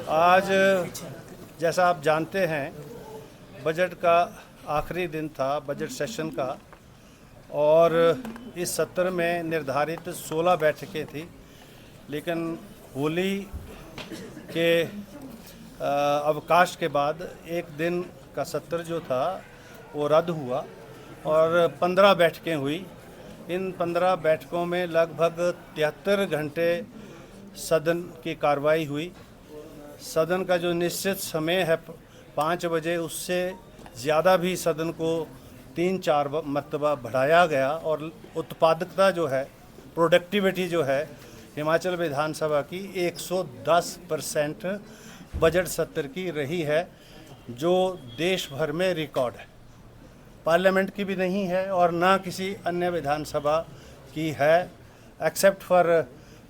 आज जैसा आप जानते हैं, बजट का आखिरी दिन था बजट सेशन का, और इस सत्र में निर्धारित 16 बैठकें थी, लेकिन होली के अवकाश के बाद एक दिन का सत्र जो था वो रद्द हुआ और 15 बैठकें हुई। इन 15 बैठकों में लगभग 73 घंटे सदन की कार्रवाई हुई। सदन का जो निश्चित समय है 5 बजे, उससे ज़्यादा भी सदन को 3-4 मरतबा बढ़ाया गया और उत्पादकता जो है, प्रोडक्टिविटी जो है हिमाचल विधानसभा की 110% बजट सत्र की रही है, जो देश भर में रिकॉर्ड है। पार्लियामेंट की भी नहीं है और ना किसी अन्य विधानसभा की है, एक्सेप्ट फॉर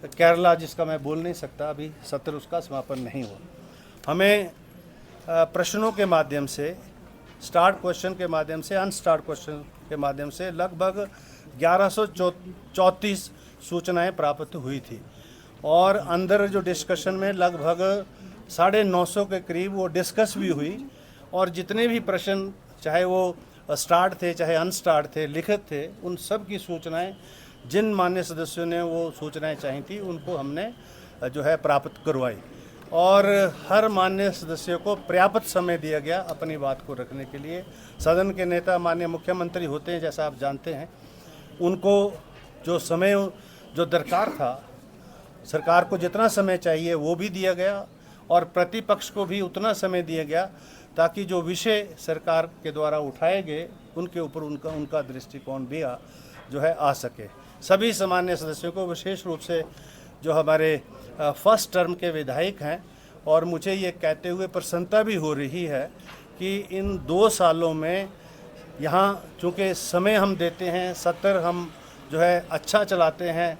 केरला, जिसका मैं बोल नहीं सकता, अभी सत्र उसका समापन नहीं हुआ। हमें प्रश्नों के माध्यम से, स्टार्ट क्वेश्चन के माध्यम से, अनस्टार्ट क्वेश्चन के माध्यम से लगभग 1134 सूचनाएं प्राप्त हुई थी और अंदर जो डिस्कशन में लगभग 950 के करीब वो डिस्कस भी हुई। और जितने भी प्रश्न, चाहे वो स्टार्ट थे चाहे अनस्टार्ट थे, लिखित थे, उन सब की सूचनाएं, जिन मान्य सदस्यों ने वो सूचनाएं चाही थी, उनको हमने जो है प्राप्त करवाई और हर मान्य सदस्य को पर्याप्त समय दिया गया अपनी बात को रखने के लिए। सदन के नेता माननीय मुख्यमंत्री होते हैं, जैसा आप जानते हैं, उनको जो समय जो दरकार था, सरकार को जितना समय चाहिए वो भी दिया गया और प्रतिपक्ष को भी उतना समय दिया गया ताकि जो विषय सरकार के द्वारा उठाए गए उनके ऊपर उनका दृष्टिकोण भी जो है आ सके। सभी सामान्य सदस्यों को, विशेष रूप से जो हमारे फर्स्ट टर्म के विधायक हैं, और मुझे ये कहते हुए प्रसन्नता भी हो रही है कि इन 2 सालों में यहाँ चूँकि समय हम देते हैं, सत्र हम जो है अच्छा चलाते हैं,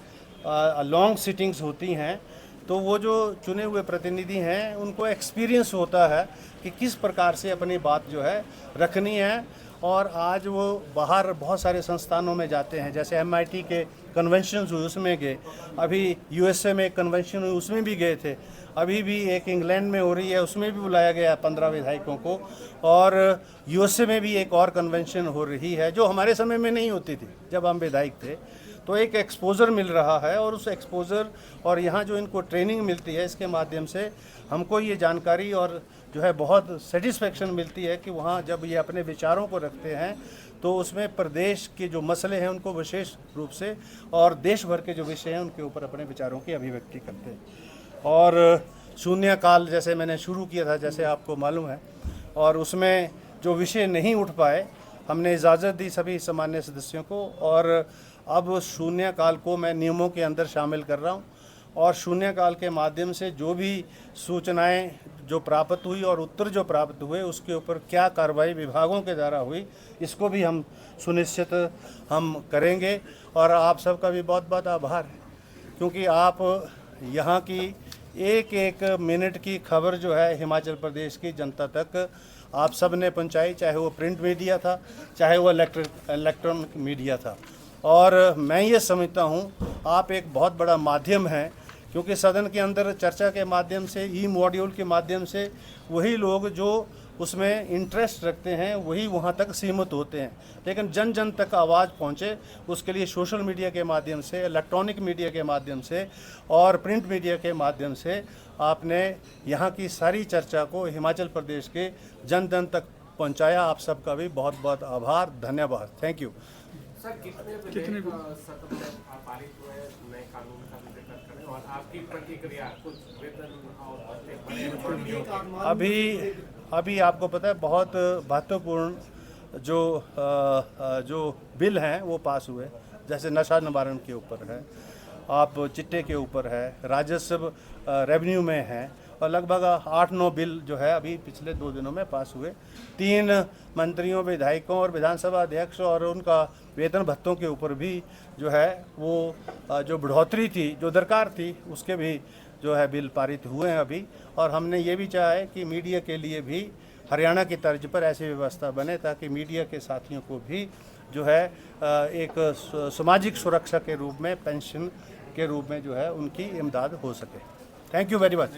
लॉन्ग सिटिंग्स होती हैं, तो वो जो चुने हुए प्रतिनिधि हैं उनको एक्सपीरियंस होता है कि किस प्रकार से अपनी बात जो है रखनी है। और आज वो बाहर बहुत सारे संस्थानों में जाते हैं, जैसे MIT के कन्वेंशन हुए उसमें गए, अभी USA में कन्वेंशन हुई उसमें भी गए थे, अभी भी एक इंग्लैंड में हो रही है उसमें भी बुलाया गया 15 विधायकों को, और USA में भी एक और कन्वेंशन हो रही है जो हमारे समय में नहीं होती थी जब हम विधायक थे। तो एक एक्सपोजर मिल रहा है और उस एक्सपोजर और यहाँ जो इनको ट्रेनिंग मिलती है, इसके माध्यम से हमको ये जानकारी और जो है बहुत सेटिस्फेक्शन मिलती है कि वहाँ जब ये अपने विचारों को रखते हैं तो उसमें प्रदेश के जो मसले हैं उनको विशेष रूप से और देश भर के जो विषय हैं उनके ऊपर अपने विचारों की अभिव्यक्ति करते हैं। और शून्यकाल जैसे मैंने शुरू किया था, जैसे आपको मालूम है, और उसमें जो विषय नहीं उठ पाए, हमने इजाज़त दी सभी सामान्य सदस्यों को, और अब शून्यकाल को मैं नियमों के अंदर शामिल कर रहा हूँ और शून्यकाल के माध्यम से जो भी सूचनाएं जो प्राप्त हुई और उत्तर जो प्राप्त हुए उसके ऊपर क्या कार्रवाई विभागों के द्वारा हुई, इसको भी हम सुनिश्चित हम करेंगे। और आप सबका भी बहुत बहुत आभार है, क्योंकि आप यहाँ की एक एक मिनट की खबर जो है हिमाचल प्रदेश की जनता तक आप सब ने पहुँचाई, चाहे वो प्रिंट मीडिया था, चाहे वो इलेक्ट्रॉनिक मीडिया था। और मैं ये समझता हूँ आप एक बहुत बड़ा माध्यम है, क्योंकि सदन के अंदर चर्चा के माध्यम से, ई मॉड्यूल के माध्यम से वही लोग जो उसमें इंटरेस्ट रखते हैं वही वहाँ तक सीमित होते हैं, लेकिन जन जन तक आवाज़ पहुँचे उसके लिए सोशल मीडिया के माध्यम से, इलेक्ट्रॉनिक मीडिया के माध्यम से और प्रिंट मीडिया के माध्यम से आपने यहाँ की सारी चर्चा को हिमाचल प्रदेश के जन जन तक पहुँचाया। आप सबका भी बहुत बहुत आभार, धन्यवाद, थैंक यू। सर, कितने सत्र में पारित हुए नए कानून का जिक्र करें और आपकी प्रतिक्रिया, कुछ वेतन और अभी आपको पता है बहुत महत्वपूर्ण जो बिल हैं वो पास हुए, जैसे नशा निवारण के ऊपर है, आप चिट्टे के ऊपर है, राजस्व रेवेन्यू में है, और लगभग 8-9 बिल जो है अभी पिछले 2 दिनों में पास हुए। 3 मंत्रियों, विधायकों और विधानसभा अध्यक्ष और उनका वेतन भत्तों के ऊपर भी जो है वो जो बढ़ोतरी थी, जो दरकार थी, उसके भी जो है बिल पारित हुए हैं अभी। और हमने ये भी चाहा है कि मीडिया के लिए भी हरियाणा की तर्ज पर ऐसी व्यवस्था बने ताकि मीडिया के साथियों को भी जो है एक सामाजिक सुरक्षा के रूप में, पेंशन के रूप में जो है उनकी इमदाद हो सके। Thank you very much.